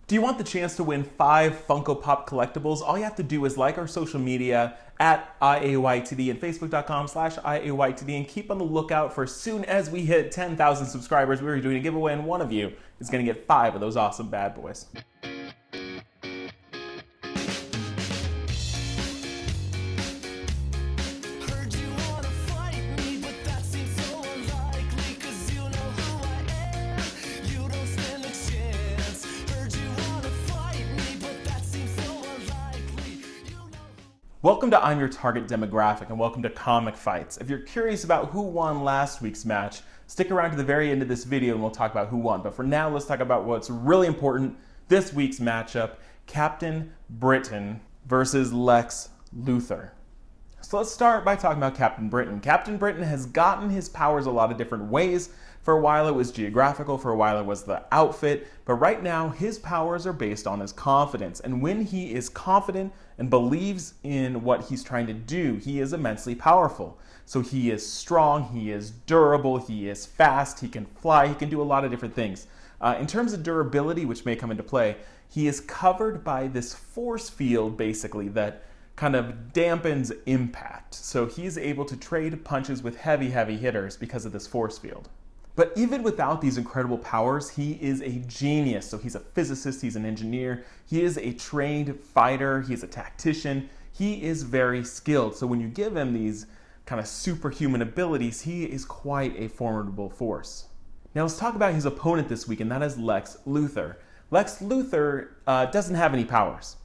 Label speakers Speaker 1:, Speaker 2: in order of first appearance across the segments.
Speaker 1: Do you want the chance to win 5 Funko Pop collectibles? All you have to do is like our social media at IAYTD and Facebook.com/IAYTD, and keep on the lookout for as soon as we hit 10,000 subscribers, we're doing a giveaway, and one of you is going to get 5 of those awesome bad boys. Welcome to I'm Your Target Demographic, and welcome to Comic Fights. If you're curious about who won last week's match, stick around to the very end of this video and we'll talk about who won. But for now, let's talk about what's really important, this week's matchup, Captain Britain versus Lex Luthor. So let's start by talking about Captain Britain. Captain Britain has gotten his powers a lot of different ways. For a while it was geographical, for a while it was the outfit, but right now his powers are based on his confidence. And when he is confident and believes in what he's trying to do, he is immensely powerful. So he is strong, he is durable, he is fast, he can fly, he can do a lot of different things. In terms of durability, which may come into play, he is covered by this force field basically that kind of dampens impact. So he's able to trade punches with heavy hitters because of this force field. But even without these incredible powers, he is a genius. So he's a physicist, he's an engineer, he is a trained fighter, he's a tactician, he is very skilled. So when you give him these kind of superhuman abilities, he is quite a formidable force. Now let's talk about his opponent this week, and that is Lex Luthor. Lex Luthor doesn't have any powers.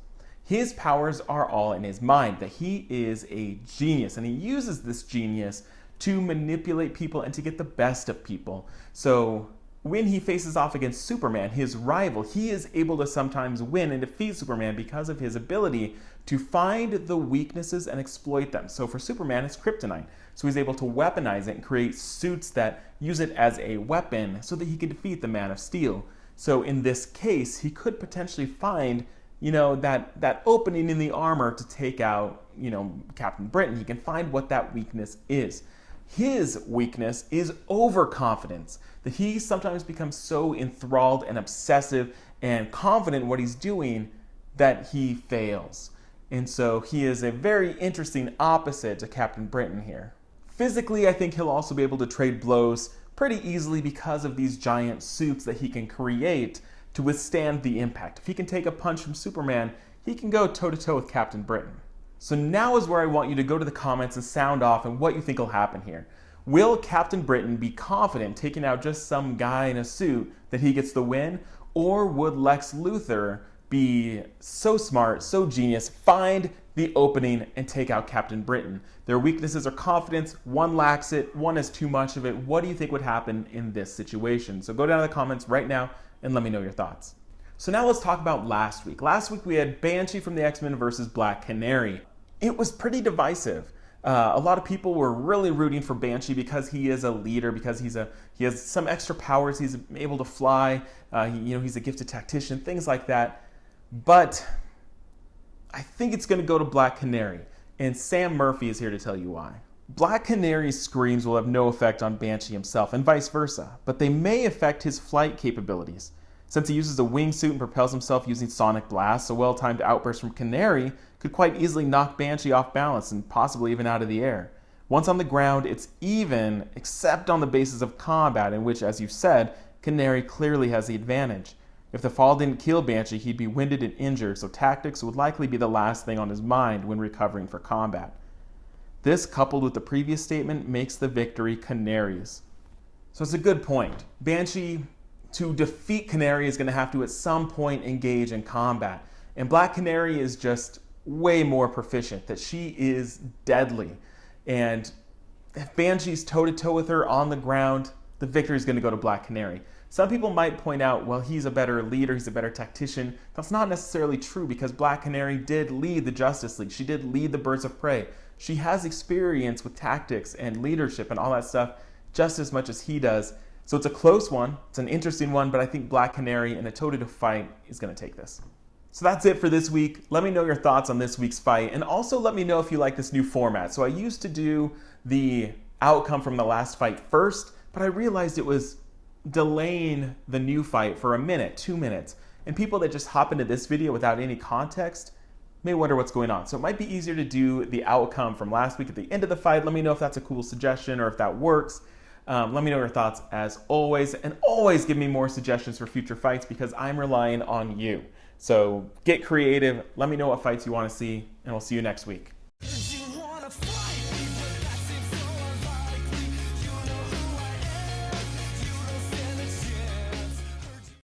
Speaker 1: His powers are all in his mind, that he is a genius, and he uses this genius to manipulate people and to get the best of people. So when he faces off against Superman, his rival, he is able to sometimes win and defeat Superman because of his ability to find the weaknesses and exploit them. So for Superman, it's kryptonite. So he's able to weaponize it and create suits that use it as a weapon so that he can defeat the Man of Steel. So in this case, he could potentially find that opening in the armor to take out, Captain Britain. He can find what that weakness is. His weakness is overconfidence, that he sometimes becomes so enthralled and obsessive and confident in what he's doing that he fails. And so he is a very interesting opposite to Captain Britain here. Physically, I think he'll also be able to trade blows pretty easily because of these giant suits that he can create to withstand the impact. If he can take a punch from Superman, he can go toe-to-toe with Captain Britain. So now is where I want you to go to the comments and sound off and what you think will happen here. Will Captain Britain be confident taking out just some guy in a suit that he gets the win? Or would Lex Luthor be so smart, so genius, find the opening and take out Captain Britain? Their weaknesses are confidence, one lacks it, one has too much of it. What do you think would happen in this situation? So go down to the comments right now and let me know your thoughts. So now let's talk about last week. Last week we had Banshee from the X-Men versus Black Canary. It was pretty divisive. A lot of people were really rooting for Banshee because he is a leader, because he has some extra powers, he's able to fly, he's a gifted tactician, things like that. But I think it's going to go to Black Canary, and Sam Murphy is here to tell you why. Black Canary's screams will have no effect on Banshee himself, and vice versa, but they may affect his flight capabilities. Since he uses a wingsuit and propels himself using sonic blasts, a well-timed outburst from Canary could quite easily knock Banshee off balance and possibly even out of the air. Once on the ground, it's even, except on the basis of combat, in which, as you said, Canary clearly has the advantage. If the fall didn't kill Banshee, he'd be winded and injured, so tactics would likely be the last thing on his mind when recovering for combat. This, coupled with the previous statement, makes the victory Canary's. So it's a good point. Banshee, to defeat Canary, is going to have to at some point engage in combat. And Black Canary is just way more proficient, that she is deadly. And if Banshee's toe-to-toe with her on the ground, the victory is going to go to Black Canary. Some people might point out, well, he's a better leader, he's a better tactician. That's not necessarily true because Black Canary did lead the Justice League. She did lead the Birds of Prey. She has experience with tactics and leadership and all that stuff just as much as he does. So it's a close one, it's an interesting one, but I think Black Canary in a toe-to-toe fight is going to take this. So that's it for this week. Let me know your thoughts on this week's fight, and also let me know if you like this new format. So I used to do the outcome from the last fight first, but I realized it was delaying the new fight for a minute, 2 minutes. And people that just hop into this video without any context may wonder what's going on. So it might be easier to do the outcome from last week at the end of the fight. Let me know if that's a cool suggestion or if that works. Let me know your thoughts as always, and always give me more suggestions for future fights because I'm relying on you. So get creative. Let me know what fights you want to see, and we'll see you next week.